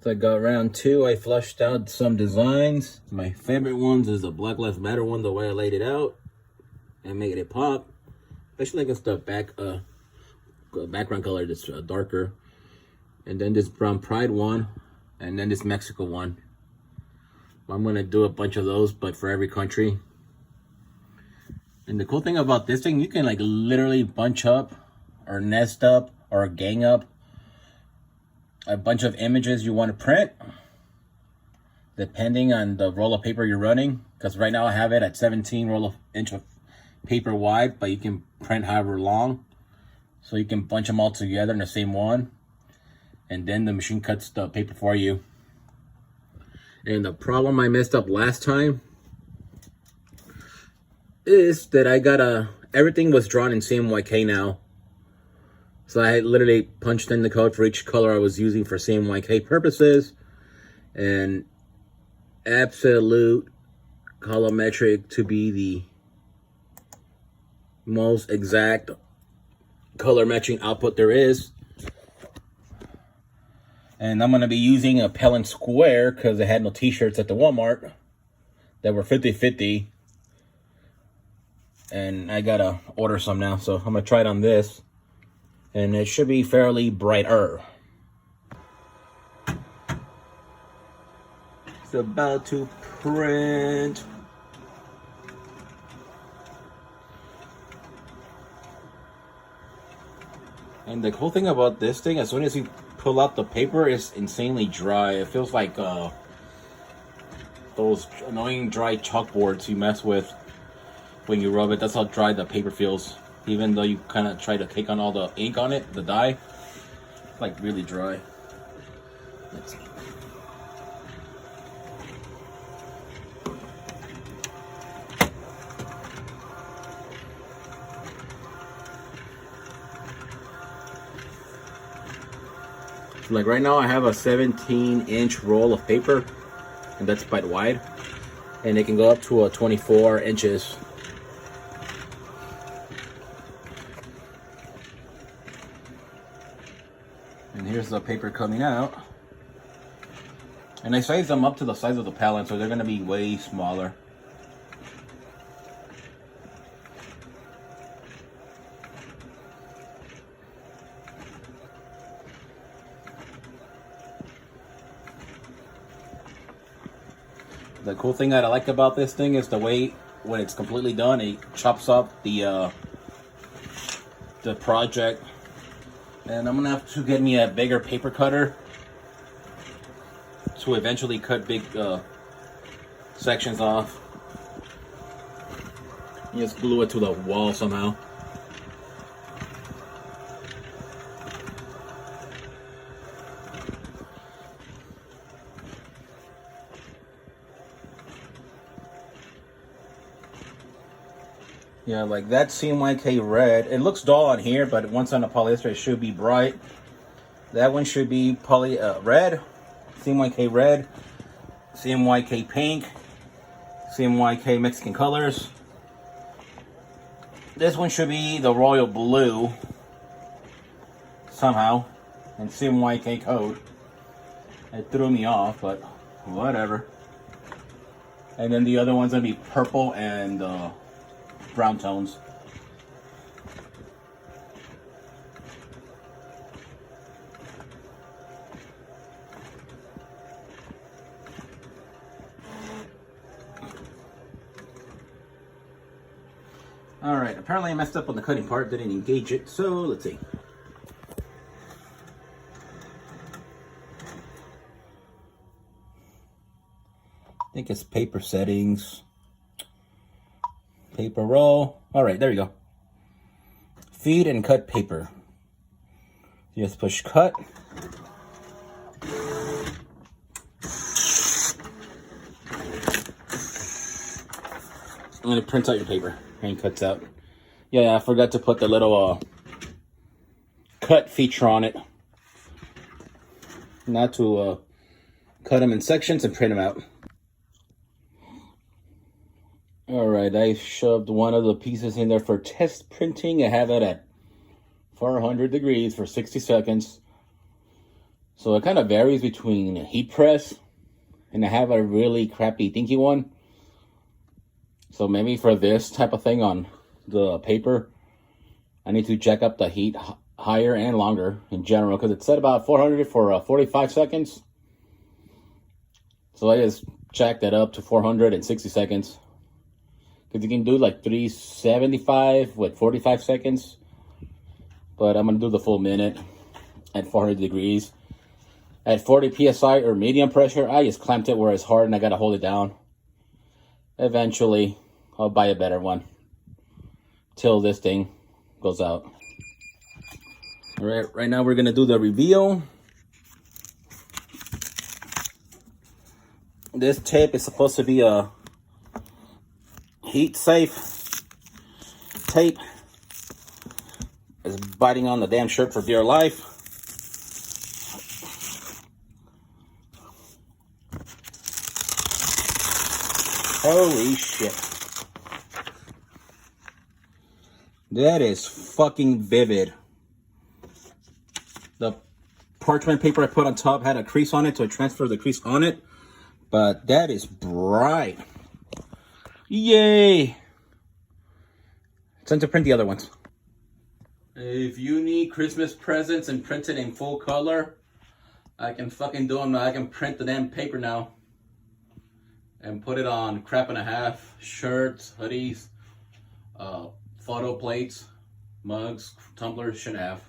So I got round two. I flushed out some designs. My favorite ones is the Black Lives Matter one, the way I laid it out and made it pop. Especially against the background color that's darker. And then this Brown Pride one, and then this Mexico one. I'm gonna do a bunch of those, but for every country. And the cool thing about this thing, you can like literally bunch up or nest up or gang up a bunch of images you want to print depending on the roll of paper you're running, because right now I have it at 17 inch of paper wide, but you can print however long, so you can bunch them all together in the same one, and then the machine cuts the paper for you. And the problem I messed up last time is that I got everything was drawn in CMYK now. So I literally punched in the code for each color I was using for CMYK purposes, and absolute colorimetric to be the most exact color matching output there is. And I'm going to be using a pelón square because I had no t-shirts at the Walmart that were 50-50. And I got to order some now, so I'm going to try it on this. And it should be fairly brighter. It's about to print. And the cool thing about this thing, as soon as you pull out the paper, it's insanely dry. It feels like those annoying dry chalkboards you mess with when you rub it. That's how dry the paper feels. Even though you kind of try to take on all the ink on it, the dye, it's like really dry. Let's see. Like right now I have a 17-inch roll of paper, and that's quite wide, and it can go up to 24 inches. And here's the paper coming out. And I sized them up to the size of the pelón, so they're going to be way smaller. The cool thing that I like about this thing is the way when it's completely done, it chops up the project. And I'm gonna have to get me a bigger paper cutter to eventually cut big sections off. Just glue it to the wall somehow. Yeah, like that CMYK red. It looks dull on here, but once on the polyester, it should be bright. That one should be red, CMYK red, CMYK pink, CMYK Mexican colors. This one should be the royal blue somehow, and CMYK code. It threw me off, but whatever. And then the other one's gonna be purple and brown tones. Alright, apparently I messed up on the cutting part, didn't engage it, so let's see. I think it's paper settings. Paper roll. Alright, there you go. Feed and cut paper. Just push cut. And it prints out your paper and cuts out. Yeah, I forgot to put the little cut feature on it. Not to cut them in sections and print them out. Alright, I shoved one of the pieces in there for test printing. I have it at 400 degrees for 60 seconds. So it kind of varies between a heat press, and I have a really crappy dinky one. So maybe for this type of thing on the paper, I need to jack up the heat higher and longer in general, because it's set about 400 for 45 seconds. So I just jacked that up to 400 in 60 seconds. Because you can do like 375 with 45 seconds. But I'm going to do the full minute at 400 degrees. At 40 psi or medium pressure, I just clamped it where it's hard and I got to hold it down. Eventually, I'll buy a better one. Till this thing goes out. All right now we're going to do the reveal. This tape is supposed to be a heat safe tape. It's biting on the damn shirt for dear life. Holy shit. That is fucking vivid. The parchment paper I put on top had a crease on it, so I transferred the crease on it. But that is bright. Yay! It's time to print the other ones. If you need Christmas presents and printed in full color, I can fucking do them. I can print the damn paper now. And put it on crap and a half. Shirts, hoodies, photo plates, mugs, tumblers, should have.